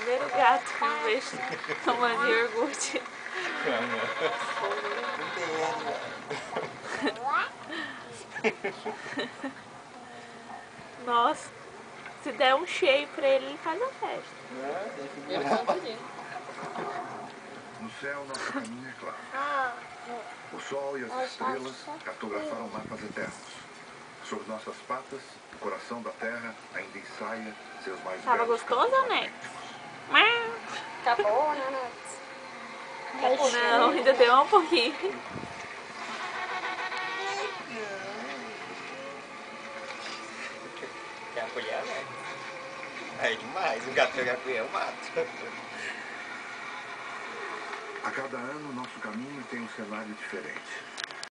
primeiro gato que eu vejo tomando iogurte. Nossa, se der um cheio pra ele, ele faz a festa. No céu, nosso caminho é claro. O sol e as estrelas cartografaram mapas eternos. Sobre nossas patas, o coração da terra ainda ensaia seus mais Tava belos gostoso, cantos né? latentes. Acabou, né? Não, ainda tem um pouquinho. Quer apoiar, né? É demais, o gato pegar apoiar, eu mato. A cada ano, nosso caminho tem um cenário diferente.